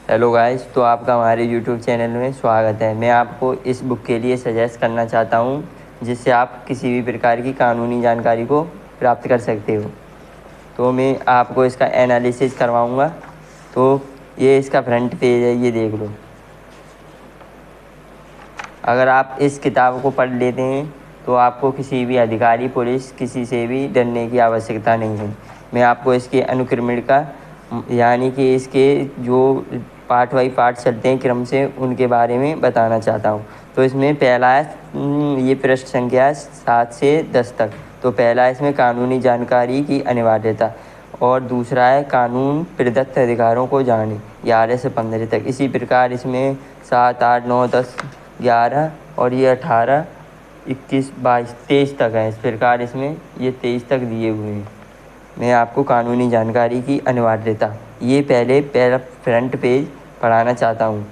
Hello guys, तो आपका हमारे यूट्यूब चैनल में स्वागत है। मैं आपको इस बुक के लिए सजेस्ट करना चाहता हूँ जिससे आप किसी भी प्रकार की कानूनी जानकारी को प्राप्त कर सकते हो। तो मैं आपको इसका एनालिसिस करवाऊँगा। तो ये इसका फ्रंट पेज है, ये देख लो। अगर आप इस किताब को पढ़ लेते हैं तो आपको किसी भी अधिकारी, पुलिस, किसी से भी डरने की आवश्यकता नहीं है। मैं आपको इसके अनुक्रमण का यानी कि इसके जो पार्ट बाई पार्ट चलते हैं क्रम से, उनके बारे में बताना चाहता हूँ। तो इसमें पहला है ये पृष्ठ संख्या 7 से 10 तक। तो पहला है इसमें कानूनी जानकारी की अनिवार्यता, और दूसरा है कानून प्रदत्त अधिकारों को जाने, 11 से 15 तक। इसी प्रकार इसमें 7, 8, 9, 10, 11 और ये 18, 21, 22, 23 तक है। इस प्रकार इसमें ये 23 तक दिए हुए हैं। मैं आपको कानूनी जानकारी की अनिवार्यता, ये पहला फ्रंट पेज पढ़ाना चाहता हूँ।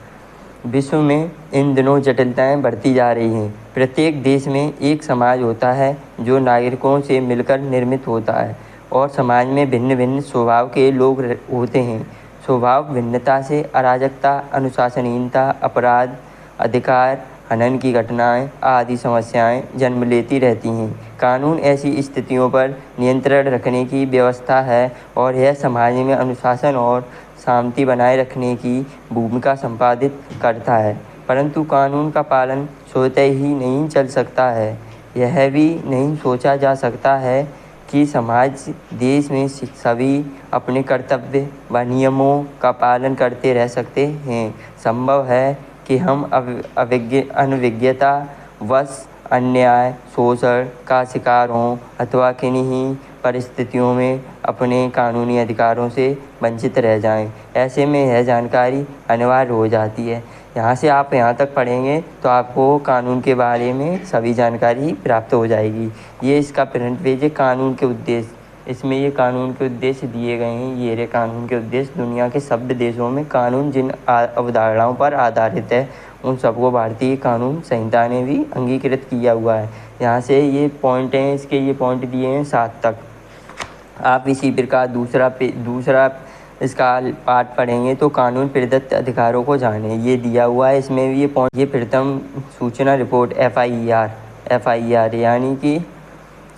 विश्व में इन दिनों जटिलताएं बढ़ती जा रही हैं। प्रत्येक देश में एक समाज होता है जो नागरिकों से मिलकर निर्मित होता है, और समाज में भिन्न भिन्न स्वभाव के लोग होते हैं। स्वभाव भिन्नता से अराजकता, अनुशासनहीनता, अपराध, अधिकार हनन की घटनाएं आदि समस्याएं जन्म लेती रहती हैं। कानून ऐसी स्थितियों पर नियंत्रण रखने की व्यवस्था है, और यह समाज में अनुशासन और शांति बनाए रखने की भूमिका संपादित करता है। परंतु कानून का पालन स्वतः ही नहीं चल सकता है। यह भी नहीं सोचा जा सकता है कि समाज, देश में सभी अपने कर्तव्य व नियमों का पालन करते रह सकते हैं। संभव है कि हम अनभिज्ञता वश अन्याय, शोषण का शिकार हों अथवा किन्हीं परिस्थितियों में अपने कानूनी अधिकारों से वंचित रह जाएं। ऐसे में यह जानकारी अनिवार्य हो जाती है। यहाँ से आप यहाँ तक पढ़ेंगे तो आपको कानून के बारे में सभी जानकारी प्राप्त हो जाएगी। ये इसका फ्रंट पेज है, कानून के उद्देश्य। इसमें ये कानून के उद्देश्य दिए गए हैं। ये रे कानून के उद्देश्य। दुनिया के सभ्य देशों में कानून जिन अवधारणाओं पर आधारित है, उन सबको भारतीय कानून संहिता ने भी अंगीकृत किया हुआ है। यहाँ से ये पॉइंट हैं, इसके ये पॉइंट दिए हैं 7 तक। आप इसी प्रकार दूसरा इसका पार्ट पढ़ेंगे तो कानून प्रदत्त अधिकारों को जाने, ये दिया हुआ है। इसमें भी ये पॉइंट, ये प्रथम सूचना रिपोर्ट FIR यानी कि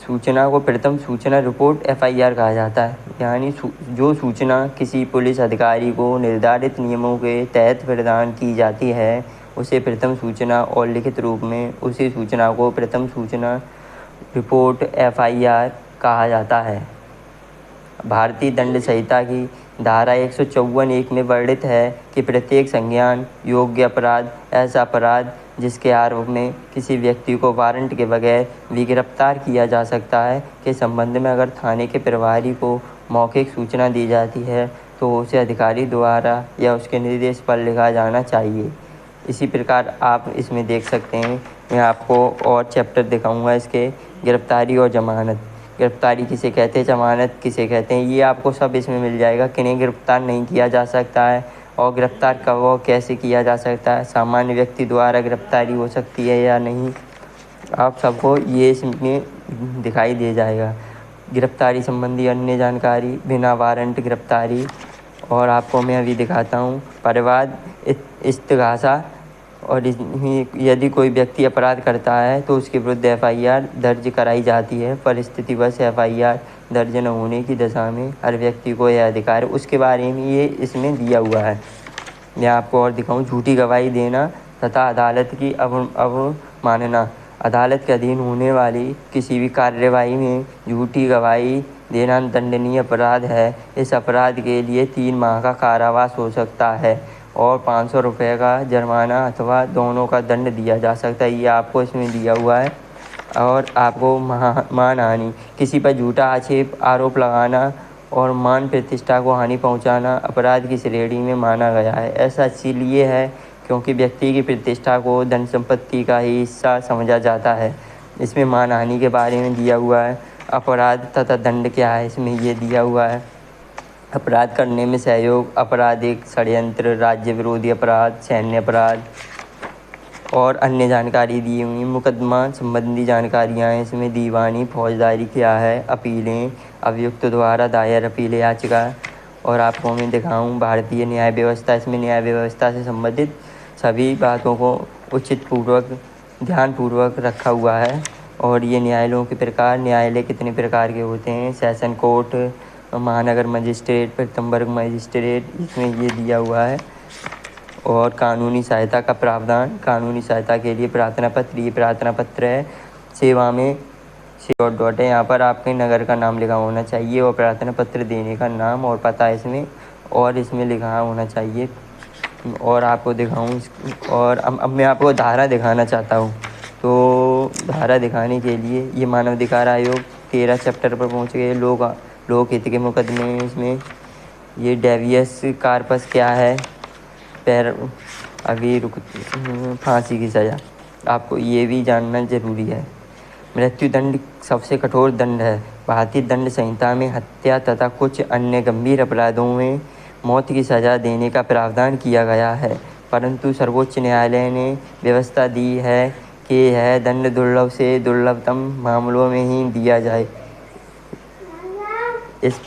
सूचना को प्रथम सूचना रिपोर्ट FIR कहा जाता है। यानी जो सूचना किसी पुलिस अधिकारी को निर्धारित नियमों के तहत प्रदान की जाती है, उसे प्रथम सूचना, और लिखित रूप में उसी सूचना को प्रथम सूचना रिपोर्ट FIR कहा जाता है। भारतीय दंड संहिता की धारा 154(1) में वर्णित है कि प्रत्येक संज्ञान योग्य अपराध ऐसा अपराध जिसके आरोप में किसी व्यक्ति को वारंट के बगैर भी गिरफ्तार किया जा सकता है के संबंध में अगर थाने के प्रभारी को मौखिक सूचना दी जाती है तो उसे अधिकारी द्वारा या उसके निर्देश पर लिखा जाना चाहिए। इसी प्रकार आप इसमें देख सकते हैं। मैं आपको और चैप्टर दिखाऊंगा इसके, गिरफ्तारी और जमानत। गिरफ्तारी किसे कहते हैं, जमानत किसे कहते हैं, ये आपको सब इसमें मिल जाएगा। किन्हें गिरफ्तार नहीं किया जा सकता है और गिरफ्तार कब और कैसे किया जा सकता है, सामान्य व्यक्ति द्वारा गिरफ्तारी हो सकती है या नहीं, आप सबको ये इसमें दिखाई दे जाएगा। गिरफ्तारी संबंधी अन्य जानकारी, बिना वारंट गिरफ्तारी, और आपको मैं अभी दिखाता हूँ परिवाद, इस्तिगासा। और यदि कोई व्यक्ति अपराध करता है तो उसके विरुद्ध FIR दर्ज कराई जाती है। परिस्थितिवश FIR दर्ज न होने की दशा में हर व्यक्ति को यह अधिकार है। उसके बारे में ये इसमें दिया हुआ है। मैं आपको और दिखाऊं, झूठी गवाही देना तथा अदालत की अवमानना। अदालत के अधीन होने वाली किसी भी कार्यवाही में झूठी गवाही देना दंडनीय अपराध है। इस अपराध के लिए 3 माह का कारावास हो सकता है और 500 रुपये का जुर्माना अथवा दोनों का दंड दिया जा सकता है। ये आपको इसमें दिया हुआ है। और आपको मानहानि, किसी पर झूठा आरोप लगाना और मान प्रतिष्ठा को हानि पहुंचाना अपराध की श्रेणी में माना गया है। ऐसा इसीलिए है क्योंकि व्यक्ति की प्रतिष्ठा को धन संपत्ति का ही हिस्सा समझा जाता है। इसमें मानहानि के बारे में दिया हुआ है। अपराध तथा दंड क्या है, इसमें ये दिया हुआ है। अपराध करने में सहयोग, आपराधिक षड्यंत्र, राज्य विरोधी अपराध, सैन्य अपराध और अन्य जानकारी दी हुई। मुकदमा संबंधी जानकारियाँ हैं इसमें। दीवानी, फौजदारी क्या है, अपीलें, अभियुक्त द्वारा दायर अपील याचिका और आपको मैं दिखाऊं भारतीय न्याय व्यवस्था। इसमें न्याय व्यवस्था से संबंधित सभी बातों को उचित पूर्वक ध्यानपूर्वक रखा हुआ है। और ये न्यायालयों के प्रकार, न्यायालय कितने प्रकार के होते हैं, सेशन कोर्ट, महानगर मजिस्ट्रेट, प्रथम वर्ग मजिस्ट्रेट, इसमें ये दिया हुआ है। और कानूनी सहायता का प्रावधान, कानूनी सहायता के लिए प्रार्थना पत्र, ये प्रार्थना पत्र है। सेवा में डॉट है, यहाँ पर आपके नगर का नाम लिखा होना चाहिए और प्रार्थना पत्र देने का नाम और पता इसमें और इसमें लिखा होना चाहिए। और आपको दिखाऊं और अब मैं आपको धारा दिखाना चाहता हूँ। तो धारा दिखाने के लिए ये मानवाधिकार आयोग 13 चैप्टर पर पहुँच गए। लोकहित के मुकदमे, इसमें ये डेवियस कार्पस क्या है, फांसी की सज़ा, आपको ये भी जानना जरूरी है। मृत्युदंड सबसे कठोर दंड है। भारतीय दंड संहिता में हत्या तथा कुछ अन्य गंभीर अपराधों में मौत की सज़ा देने का प्रावधान किया गया है, परंतु सर्वोच्च न्यायालय ने व्यवस्था दी है कि यह दंड दुर्लभ से दुर्लभतम मामलों में ही दिया जाए। इस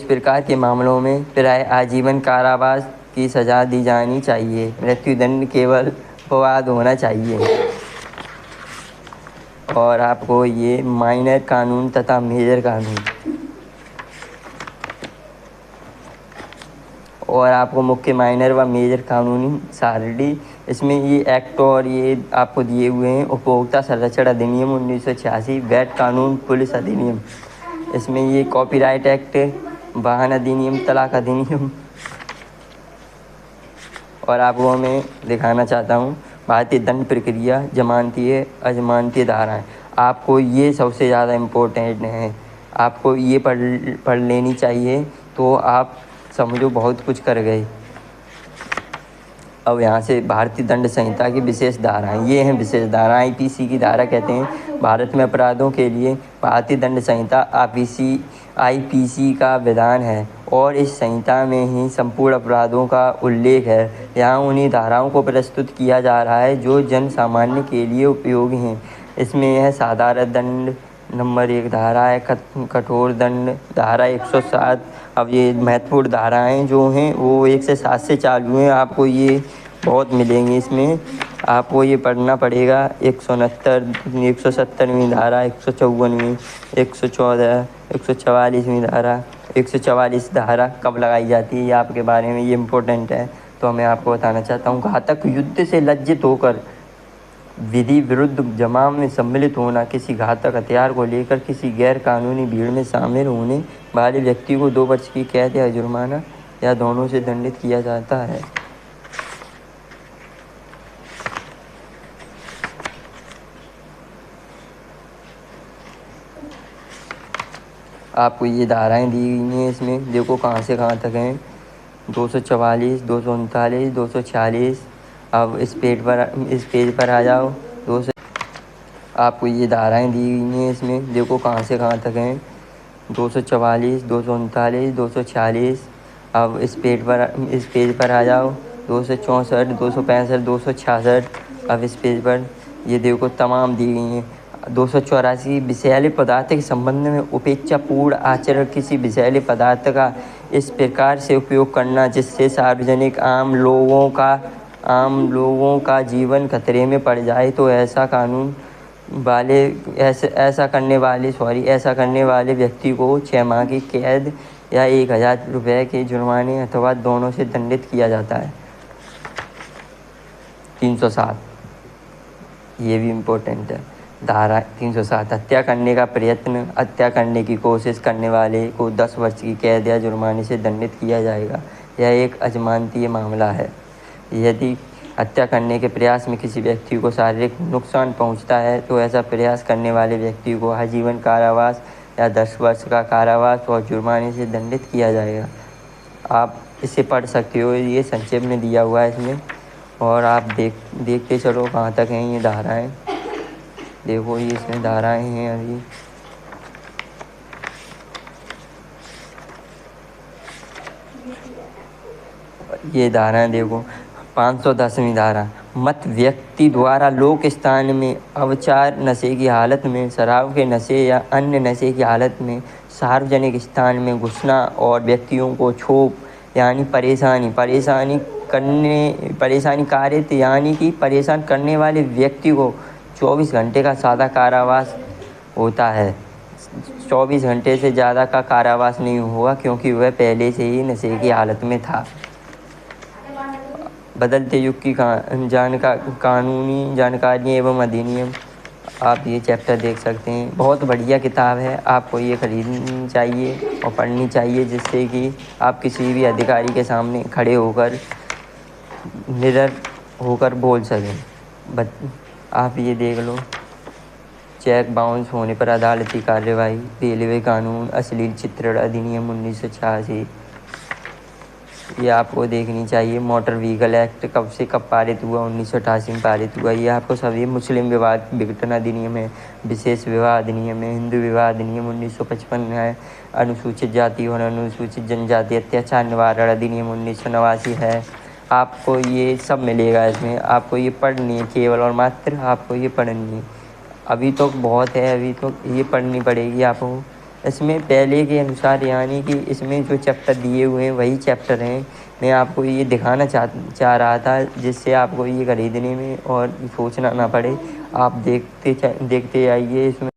प्रकार के मामलों में प्राय आजीवन कारावास की सज़ा दी जानी चाहिए। मृत्युदंड केवल अपवाद होना चाहिए। और आपको ये माइनर कानून तथा मेजर कानून, और आपको मुख्य माइनर व मेजर कानूनी सारणी, इसमें ये एक्ट और ये आपको दिए हुए हैं। उपभोक्ता संरक्षण अधिनियम 1986, वैट कानून, पुलिस अधिनियम, इसमें ये कॉपीराइट एक्ट, वाहन अधिनियम, तलाक अधिनियम। और आपको मैं दिखाना चाहता हूँ भारतीय दंड प्रक्रिया, जमानतीय अजमानतीय धाराएं। आपको ये सबसे ज़्यादा इम्पोर्टेंट है, आपको ये पढ़ लेनी चाहिए, तो आप समझो बहुत कुछ कर गए। अब यहाँ से भारतीय दंड संहिता की विशेष धाराएं, ये हैं विशेष धाराएं। आईपीसी की धारा कहते हैं भारत में अपराधों के लिए भारतीय दंड संहिता आईपीसी का विधान है और इस संहिता में ही संपूर्ण अपराधों का उल्लेख है। यहाँ उन्हीं धाराओं को प्रस्तुत किया जा रहा है जो जन सामान्य के लिए उपयोगी हैं। इसमें यह साधारण दंड नंबर 1 धारा है, कठोर दंड धारा 107। अब ये महत्वपूर्ण धाराएं जो हैं वो 1 से 7 से चालू हैं, आपको ये बहुत मिलेंगे। इसमें आपको ये पढ़ना पड़ेगा। 170वीं धारा, 154वीं, 114, 144वीं धारा। 144 धारा कब लगाई जाती है ये आपके बारे में ये इम्पोर्टेंट है, तो मैं आपको बताना चाहता हूँ। घातक युद्ध से लज्जित होकर विधि विरुद्ध जमाव में सम्मिलित होना, किसी घातक हथियार को लेकर किसी गैर कानूनी भीड़ में शामिल होने वाले व्यक्ति को 2 वर्ष की कैद या जुर्माना या दोनों से दंडित किया जाता है। आपको ये धाराएं दी गई हैं, इसमें देखो कहाँ से कहाँ तक हैं। 244, 239, 246। अब इस पेज पर आ जाओ। आपको ये धाराएं दी गई हैं, इसमें देखो कहाँ से कहाँ तक हैं। 244, 239, 246। अब इस पेज पर आ जाओ। 264, 265, 266। अब इस पेज पर ये देखो तमाम दी गई हैं। 284, विषैले पदार्थ के संबंध में उपेक्षापूर्ण आचरण, किसी विषैले पदार्थ का इस प्रकार से उपयोग करना जिससे सार्वजनिक आम लोगों का जीवन खतरे में पड़ जाए, तो ऐसा करने वाले व्यक्ति को 6 माह की कैद या 1000 रुपये के जुर्माने अथवा दोनों से दंडित किया जाता है। 307, ये भी इम्पोर्टेंट है। धारा 307, हत्या करने का प्रयत्न, हत्या करने की कोशिश करने वाले को 10 वर्ष की कैद या जुर्माने से दंडित किया जाएगा। यह एक अजमानतीय मामला है। यदि हत्या करने के प्रयास में किसी व्यक्ति को शारीरिक नुकसान पहुंचता है, तो ऐसा प्रयास करने वाले व्यक्ति को आजीवन कारावास या 10 वर्ष का कारावास और जुर्माने से दंडित किया जाएगा। आप इसे पढ़ सकते हो, ये संक्षेप में दिया हुआ है इसमें। और आप देखते चलो कहाँ तक हैं ये धाराएं। देखो ये इसमें धाराएं हैं अभी। ये धाराएं देखो। 510वीं धारा, मत व्यक्ति द्वारा लोक स्थान में अवचार नशे की हालत में, शराब के नशे या अन्य नशे की हालत में सार्वजनिक स्थान में घुसना और व्यक्तियों को क्षोभ यानी परेशानी कारित यानी कि परेशान करने वाले व्यक्ति को 24 घंटे का सादा कारावास होता है। 24 घंटे से ज़्यादा का कारावास नहीं हुआ क्योंकि वह पहले से ही नशे की हालत में था। बदलते युग की कानूनी जानकारी एवं अधिनियम, आप ये चैप्टर देख सकते हैं। बहुत बढ़िया किताब है, आपको ये खरीदनी चाहिए और पढ़नी चाहिए, जिससे कि आप किसी भी अधिकारी के सामने खड़े होकर निडर होकर बोल सकें। आप ये देख लो, चेक बाउंस होने पर अदालती कार्यवाही, रेलवे कानून, अश्लील चित्रण अधिनियम 1986, ये आपको देखनी चाहिए। मोटर व्हीकल एक्ट कब से कब पारित हुआ, 1988 में पारित हुआ। ये आपको सभी मुस्लिम विवाह विघटन अधिनियम है, विशेष विवाह अधिनियम है, हिंदू विवाह अधिनियम 1955 है, अनुसूचित जाति और अनुसूचित जनजाति अत्याचार निवारण अधिनियम 1989 है। आपको ये सब मिलेगा इसमें, आपको ये पढ़नी है केवल और मात्र, आपको ये पढ़नी है। अभी तो बहुत है, अभी तो ये पढ़नी पड़ेगी आपको। इसमें पहले के अनुसार यानी कि इसमें जो चैप्टर दिए हुए हैं वही चैप्टर हैं। मैं आपको ये दिखाना चाह रहा था, जिससे आपको ये खरीदने में और सोचना ना पड़े। आप देखते जाइए इसमें।